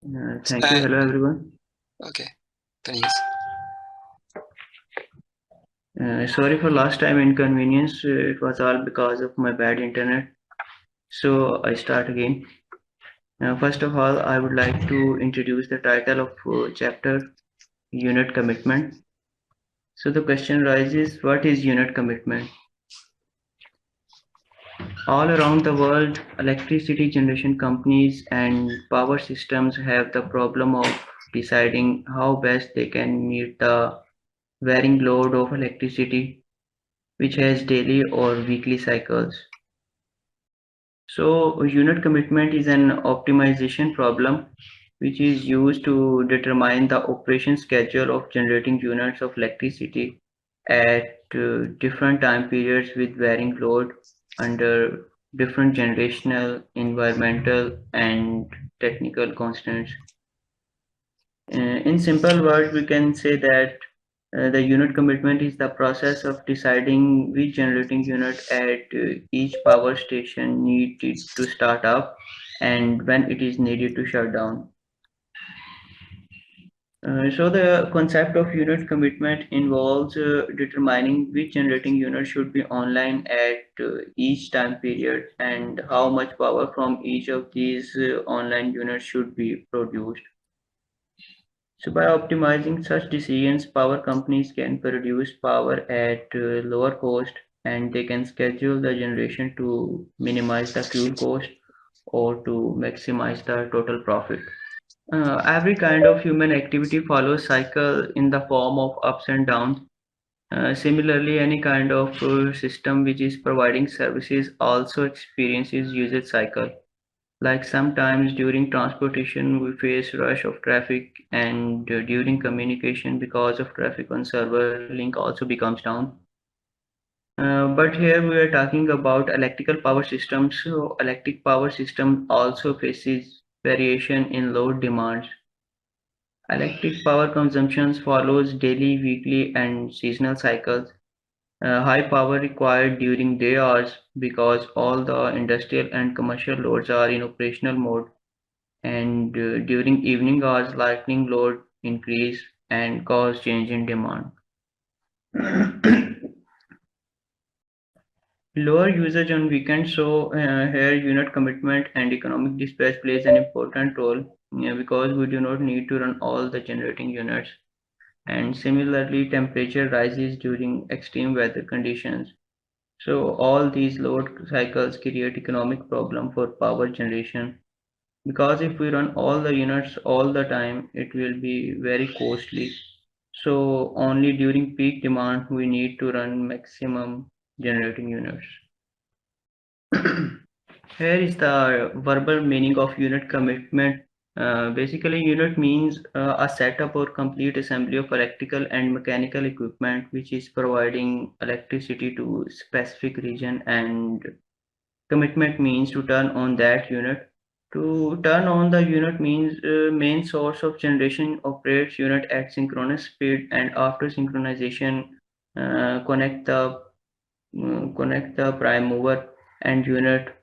Thank you. Hello, everyone. Okay, thanks. Sorry for last time inconvenience. It was all because of my bad internet. So I start again. First of all, I would like to introduce the title of chapter Unit Commitment. So the question rises, what is unit commitment? All around the world, electricity generation companies and power systems have the problem of deciding how best they can meet the varying load of electricity, which has daily or weekly cycles. So unit commitment is an optimization problem which is used to determine the operation schedule of generating units of electricity at different time periods with varying load under different generational, environmental and technical constraints. In simple words, we can say that the unit commitment is the process of deciding which generating unit at each power station needed to start up and when it is needed to shut down. So the concept of unit commitment involves determining which generating unit should be online at each time period and how much power from each of these online units should be produced. So by optimizing such decisions, power companies can produce power at lower cost and they can schedule the generation to minimize the fuel cost or to maximize the total profit. Every kind of human activity follows cycle in the form of ups and downs. Similarly, any kind of system which is providing services also experiences usage cycle. Like sometimes during transportation we face rush of traffic and during communication because of traffic on server link also becomes down. But here we are talking about electrical power systems. So electric power system also faces variation in load demands. Electric power consumptions follows daily, weekly and seasonal cycles. High power required during day hours because all the industrial and commercial loads are in operational mode and during evening hours lightning load increase and cause change in demand. Lower usage on weekends, so here unit commitment and economic dispatch plays an important role because we do not need to run all the generating units. And similarly, temperature rises during extreme weather conditions. So all these load cycles create economic problem for power generation because if we run all the units all the time it will be very costly, so only during peak demand we need to run maximum generating units. Here is the verbal meaning of unit commitment. Basically unit means a setup or complete assembly of electrical and mechanical equipment which is providing electricity to specific region, and commitment means to turn on that unit. To turn on the unit means main source of generation operates unit at synchronous speed and after synchronization connect the prime mover and unit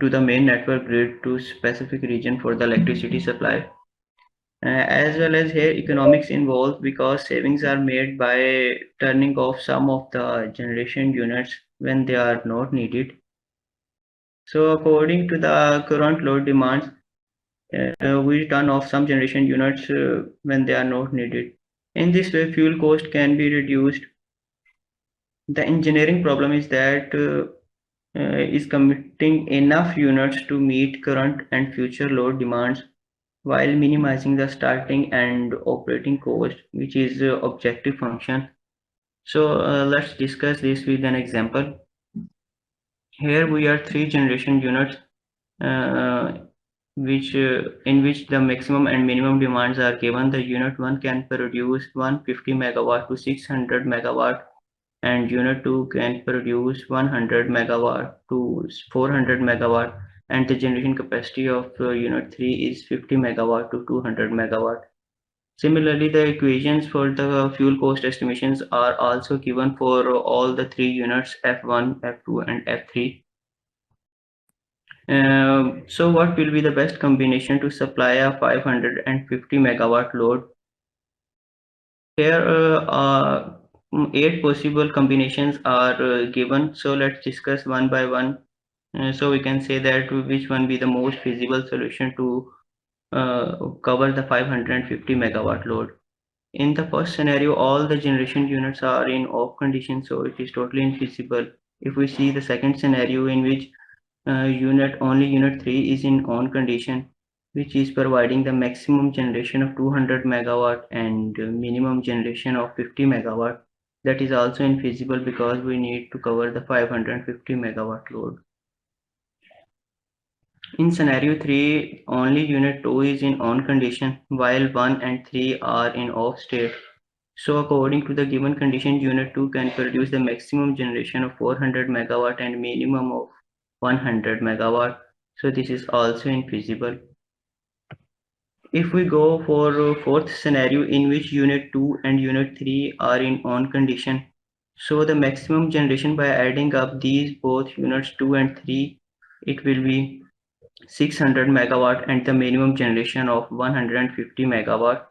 to the main network grid to specific region for the electricity supply. As well as here economics involved because savings are made by turning off some of the generation units when they are not needed. So according to the current load demands, we turn off some generation units when they are not needed. In this way, fuel cost can be reduced. The engineering problem is that is committing enough units to meet current and future load demands while minimizing the starting and operating cost, which is objective function. So let's discuss this with an example. Here we are three generation units uh, which in which the maximum and minimum demands are given. The unit 1 can produce 150 megawatt to 600 megawatt and unit 2 can produce 100 megawatt to 400 megawatt, and the generation capacity of unit 3 is 50 megawatt to 200 megawatt. Similarly, the equations for the fuel cost estimations are also given for all the three units F1, F2 and F3. So what will be the best combination to supply a 550 megawatt load? Here, 8 possible combinations are given. So let's discuss one by one. So we can say that which one be the most feasible solution to cover the 550 megawatt load. In the first scenario, all the generation units are in off condition, so it is totally infeasible. If we see the second scenario in which unit 3 is in on condition, which is providing the maximum generation of 200 megawatt and minimum generation of 50 megawatt, that is also infeasible because we need to cover the 550 megawatt load. In scenario 3, only unit 2 is in on condition while 1 and 3 are in off state. So according to the given condition, unit 2 can produce the maximum generation of 400 megawatt and minimum of 100 megawatt. So this is also infeasible. If we go for fourth scenario in which unit 2 and unit 3 are in on condition, so the maximum generation by adding up these both units 2 and 3, it will be 600 megawatt and the minimum generation of 150 megawatt.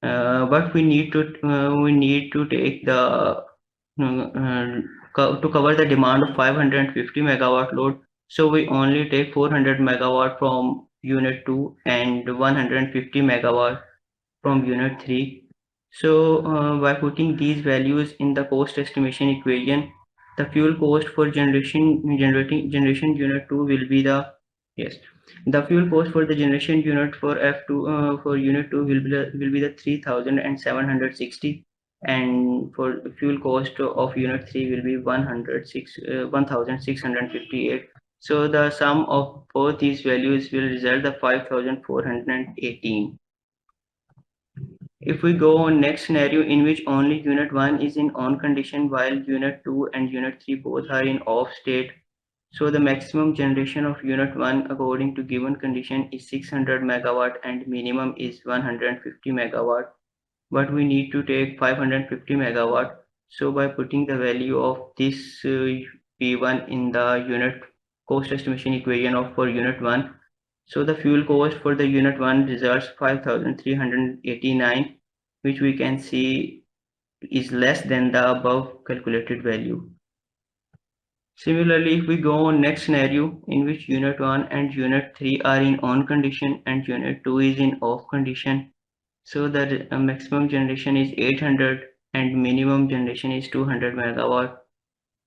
But we need to take the to cover the demand of 550 megawatt load. So we only take 400 megawatt from unit 2 and 150 megawatt from unit 3. So by putting these values in the cost estimation equation, the fuel cost for generation unit 2 will be the fuel cost for the generation unit for F2 for unit 2 will be the 3760, and for fuel cost of unit 3 will be 1658. So the sum of both these values will result the 5418. If we go on next scenario in which only unit 1 is in on condition while unit 2 and unit 3 both are in off state, so the maximum generation of unit 1 according to given condition is 600 megawatt and minimum is 150 megawatt, but we need to take 550 megawatt. So by putting the value of this P1 in the unit cost estimation equation of for unit 1, so the fuel cost for the unit 1 results 5389, which we can see is less than the above calculated value. Similarly, if we go on next scenario in which unit 1 and unit 3 are in on condition and unit 2 is in off condition, so the maximum generation is 800 and minimum generation is 200 megawatt.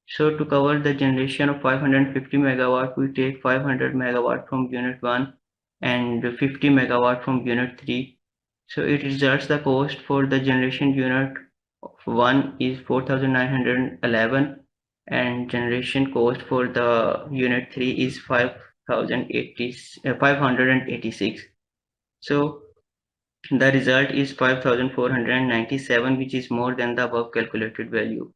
So to cover the generation of 550 megawatt, we take 500 megawatt from unit 1 and 50 megawatt from unit 3. So it results the cost for the generation unit 1 is 4911 and generation cost for the unit 3 is 586. So the result is 5497, which is more than the above calculated value.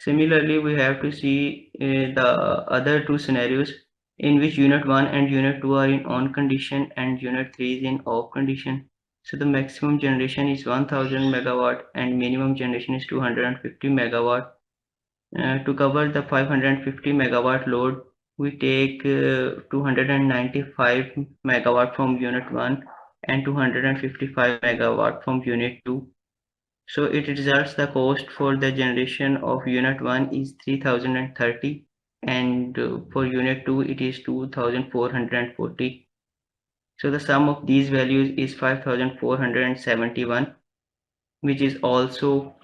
Similarly, we have to see the other two scenarios in which unit 1 and unit 2 are in on condition and unit 3 is in off condition. So the maximum generation is 1000 megawatt and minimum generation is 250 megawatt. To cover the 550 megawatt load, we take 295 megawatt from unit 1 and 255 megawatt from unit 2. So it results the cost for the generation of unit 1 is 3030 and for unit 2 it is 2440. So the sum of these values is 5471, which is also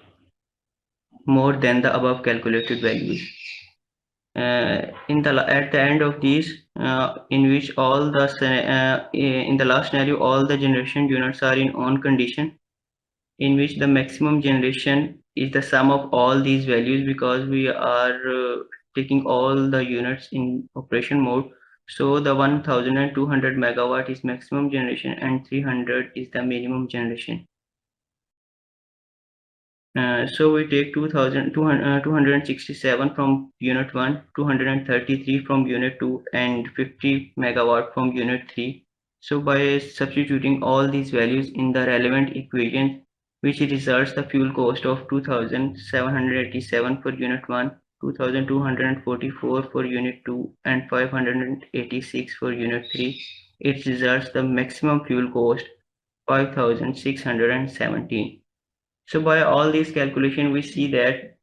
more than the above calculated values. At the end of these, in which all the in the last scenario all the generation units are in on condition, in which the maximum generation is the sum of all these values because we are taking all the units in operation mode. So the 1200 megawatt is maximum generation and 300 is the minimum generation. So we take 267 from unit 1, 233 from unit 2 and 50 megawatt from unit 3. So by substituting all these values in the relevant equation, which results the fuel cost of 2787 for unit 1 2,244 for Unit 2 and 586 for Unit 3. It results the maximum fuel cost 5,617. So by all these calculations, we see that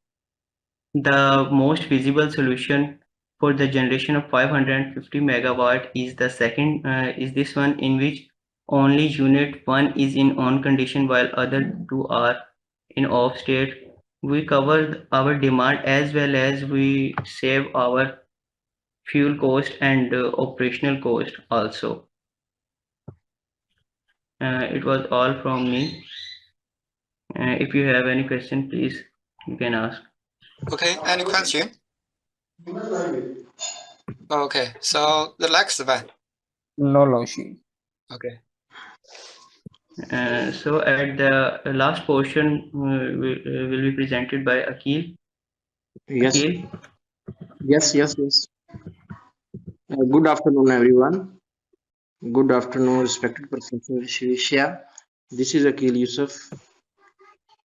the most feasible solution for the generation of 550 megawatt is the second is this one, in which only unit 1 is in on condition while other two are in off state. We cover our demand as well as we save our fuel cost and operational cost also. It was all from me. If you have any question, please you can ask. Okay, any question? Okay, so the next one. No, Loshi. Okay. So at the last portion will be presented by Akil. Yes, Akil, yes. Good afternoon, everyone. Good afternoon, respected Professor Shrisha. This is Akil Yusuf.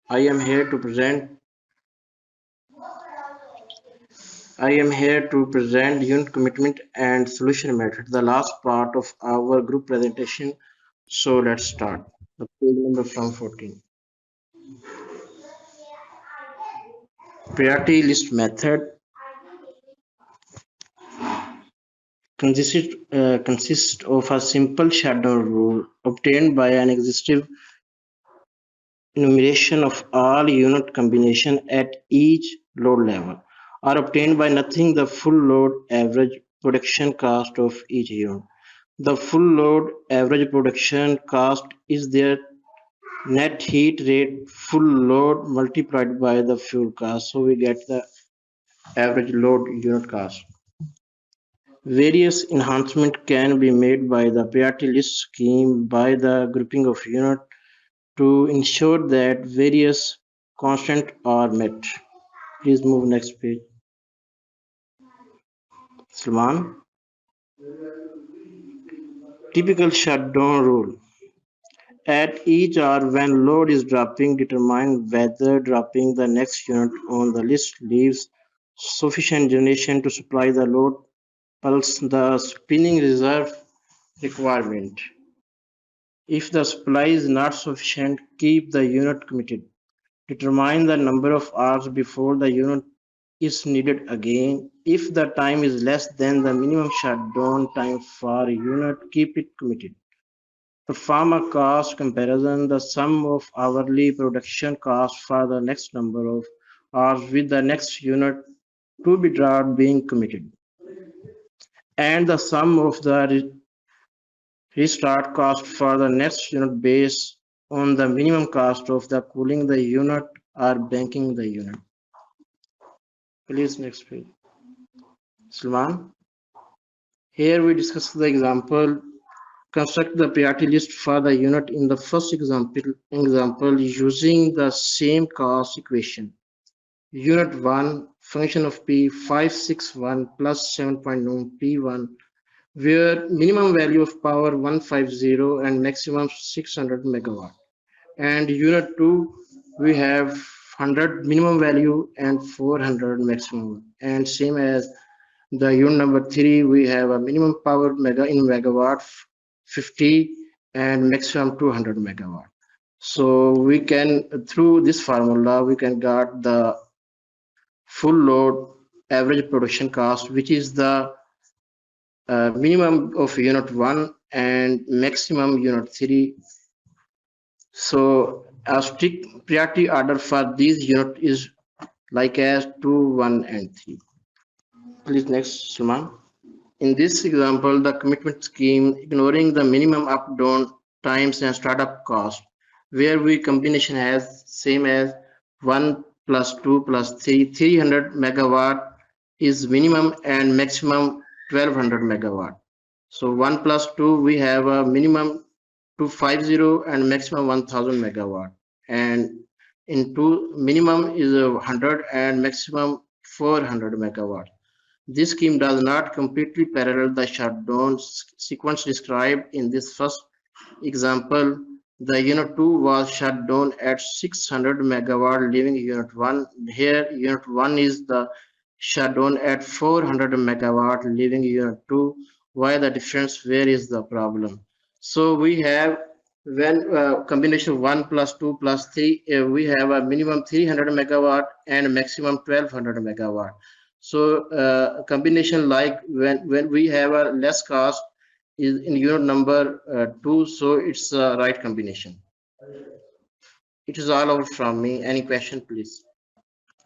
I am here to present unit commitment and solution method, the last part of our group presentation. So let's start. The page number from 14. Priority list method consists of a simple shutdown rule obtained by an exhaustive enumeration of all unit combinations at each load level are obtained by nothing the full load average production cost of each unit. The full load average production cost is their net heat rate full load multiplied by the fuel cost. So we get the average load unit cost. Various enhancements can be made by the priority list scheme by the grouping of units to ensure that various constants are met. Please move next page. Salman. Typical shutdown rule. At each hour when load is dropping, determine whether dropping the next unit on the list leaves sufficient generation to supply the load pulse the spinning reserve requirement. If the supply is not sufficient, keep the unit committed. Determine the number of hours before the unit is needed again. If the time is less than the minimum shutdown time for a unit, keep it committed. Perform a cost comparison, the sum of hourly production cost for the next number of hours with the next unit to be drawn being committed, and the sum of the restart cost for the next unit based on the minimum cost of the cooling the unit or banking the unit. Please next page. Salman. Here we discuss the example. Construct the priority list for the unit in the first example using the same cost equation. Unit 1 function of P 561 plus 7.9 P1 where minimum value of power 150 and maximum 600 megawatt. And unit 2 we have 100 minimum value and 400 maximum. And same as the unit number 3 we have a minimum power in megawatt 50 and maximum 200 megawatt. So we can, through this formula, we can get the full load average production cost, which is the minimum of unit 1 and maximum unit 3. So a strict priority order for these unit is like as 2, 1 and 3. Please next, Salman. In this example, the commitment scheme ignoring the minimum up down times and startup cost, where we combination has same as 1 plus 2 plus 3, 300 megawatt is minimum and maximum 1200 megawatt. So 1 plus 2 we have a minimum 250 and maximum 1000 megawatt, and in 2 minimum is 100 and maximum 400 megawatt. This scheme does not completely parallel the shutdown sequence described in this first example. The unit 2 was shut down at 600 megawatt, leaving unit 1. Here, unit 1 is the shut down at 400 megawatt, leaving unit 2. Why the difference? Where is the problem? So we have when combination 1 plus 2 plus 3, we have a minimum 300 megawatt and maximum 1200 megawatt. So combination like when we have a less cost is in unit number 2, so it's the right combination. It is all over from me. Any question, please?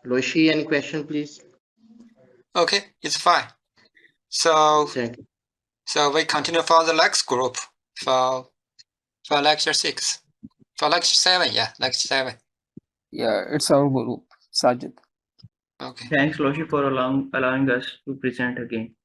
Loishi, any question, please? Okay, it's fine. So Thank you. so we continue for the next group for lecture 6. For lecture 7, yeah, lecture 7. Yeah, it's our group, Sajid. Okay. Thanks, Loshi, for allowing us to present again.